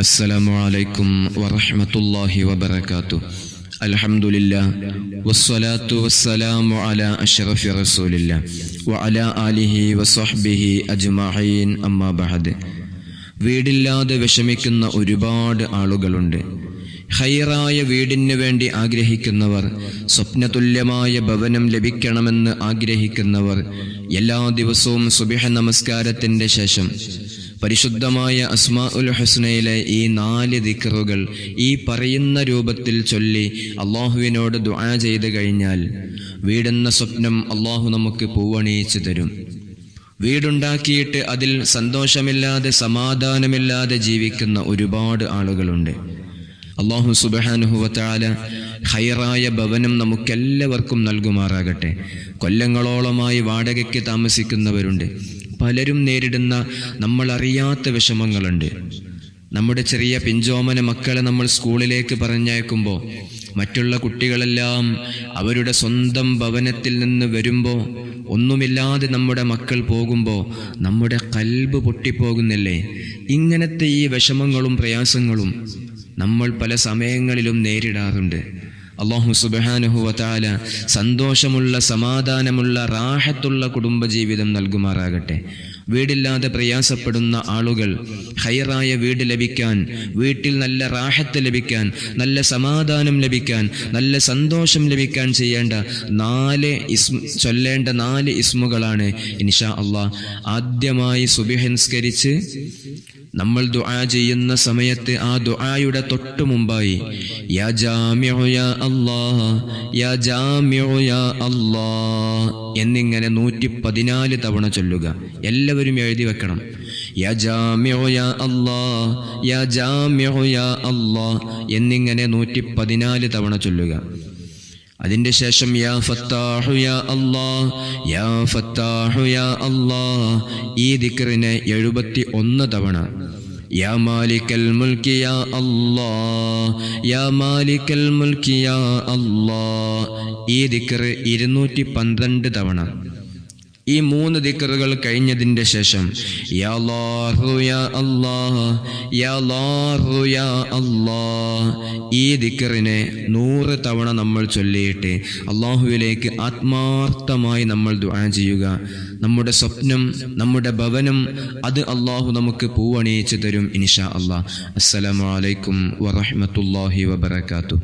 അസ്സലാമു അലൈക്കും വറഹ്മത്തുള്ളാഹി വബറകാതുഹു. അൽഹംദുലില്ലാഹ് വസ്സലാത്തു വസ്സലാമു അലാ അഷ്റഫി റസൂലില്ലാഹ് വഅലാ ആലിഹി വസ്വഹ്ബിഹി അജ്മഈൻ. അമ്മാ ബഅദ്. വീടില്ലാതെ വിഷമിക്കുന്ന ഒരുപാട് ആളുകളുണ്ട്. ഖൈറായ വീടിന് വേണ്ടി ആഗ്രഹിക്കുന്നവർ, സ്വപ്നതുല്യമായ ഭവനം ലഭിക്കണമെന്ന് ആഗ്രഹിക്കുന്നവർ എല്ലാ ദിവസവും സുബ്ഹ് നമസ്കാരത്തിൻ്റെ ശേഷം പരിശുദ്ധമായ അസ്മാഉൽ ഹുസ്നയിലെ ഈ 4 ദിക്റുകൾ ഈ പറയുന്ന രൂപത്തിൽ ചൊല്ലി അള്ളാഹുവിനോട് ദുആ ചെയ്ത് കഴിഞ്ഞാൽ വീടെന്ന സ്വപ്നം അള്ളാഹു നമുക്ക് പൂവണിയിച്ചു തരും. വീടുണ്ടാക്കിയിട്ട് അതിൽ സന്തോഷമില്ലാതെ സമാധാനമില്ലാതെ ജീവിക്കുന്ന ഒരുപാട് ആളുകളുണ്ട്. അല്ലാഹു സുബ്ഹാനഹു വ തആല ഖൈറായ ഭവനം നമുക്കെല്ലാവർക്കും നൽകുമാറാകട്ടെ. കൊല്ലങ്ങളോളമായി വാടകയ്ക്ക് താമസിക്കുന്നവരുണ്ട്. പലരും നേരിടുന്ന നമ്മളറിയാത്ത വിഷമങ്ങളുണ്ട്. നമ്മുടെ ചെറിയ പിഞ്ചോമന മക്കളെ നമ്മൾ സ്കൂളിലേക്ക് പറഞ്ഞയക്കുമ്പോൾ മറ്റുള്ള കുട്ടികളെല്ലാം അവരുടെ സ്വന്തം ഭവനത്തിൽ നിന്ന് വരുമ്പോൾ ഒന്നുമില്ലാതെ നമ്മുടെ മക്കൾ പോകുമ്പോൾ നമ്മുടെ ഖൽബ് പൊട്ടിപ്പോകുന്നില്ലേ? ഇങ്ങനത്തെ ഈ വിഷമങ്ങളും പ്രയാസങ്ങളും നമ്മൾ പല സമയങ്ങളിലും നേരിടാറുണ്ട്. അല്ലാഹു സുബ്ഹാനഹു വ തആല സന്തോഷമുള്ള, സമാധാനമുള്ള, റാഹത്തുള്ള കുടുംബജീവിതം നൽകുമാറാകട്ടെ. വീടില്ലാതെ പ്രയാസപ്പെടുന്ന ആളുകൾ ഖൈറായ വീട് ലഭിക്കാൻ, വീട്ടിൽ നല്ല റാഹത്ത് ലഭിക്കാൻ, നല്ല സമാധാനം ലഭിക്കാൻ, നല്ല സന്തോഷം ലഭിക്കാൻ ചെയ്യേണ്ട ചൊല്ലേണ്ട 4 ഇസ്മുകളാണ് ഇൻഷാ അല്ലാഹ്. ആദ്യമായി സുബ്ഹ് നിസ്കരിച്ച് നമ്മൾ ദുആ ചെയ്യുന്ന സമയത്ത് ആ ദുആയുടെ തൊട്ടു മുമ്പായി യാ ജാമിഉ യാ അല്ലാഹ്, യാ ജാമിഉ യാ അല്ലാഹ് എന്നിങ്ങനെ 114 തവണ ചൊല്ലുക. എല്ലാവരും എഴുതി വെക്കണം. യാ ജാമിഉ യാ അല്ലാഹ്, യാ ജാമിഉ യാ അല്ലാഹ് എന്നിങ്ങനെ 114 തവണ ചൊല്ലുക. അതിൻ്റെ ശേഷം യാ ഫത്താഹു യാ അല്ലാഹ്, യാ ഫത്താഹു യാ അല്ലാഹ് ഈ ദിക്റിനെ 71 തവണ. യാ മാലിക്കൽ മുൽക്കി യാ അല്ലാഹ്, യാ മാലിക്കൽ മുൽക്കി യാ അല്ലാഹ് ഈ ദിക്ർ 212 തവണ. ഈ 3 ദിക്റുകൾ കഴിഞ്ഞതിൻ്റെ ശേഷം യാ അല്ലാഹു യാ അല്ലാഹ്, യാ അല്ലാഹു യാ അല്ലാഹ് ഈ ദിക്റിനെ 100 തവണ നമ്മൾ ചൊല്ലിയിട്ട് അള്ളാഹുവിലേക്ക് ആത്മാർത്ഥമായി നമ്മൾ ദുആ ചെയ്യുക. നമ്മുടെ സ്വപ്നം, നമ്മുടെ ഭവനം അത് അള്ളാഹു നമുക്ക് പൂവണിയിച്ചു തരും ഇൻഷാ അല്ലാഹ്. അസ്സലാമു അലൈക്കും വറഹ്മത്തുള്ളാഹി വബറകാതുഹു.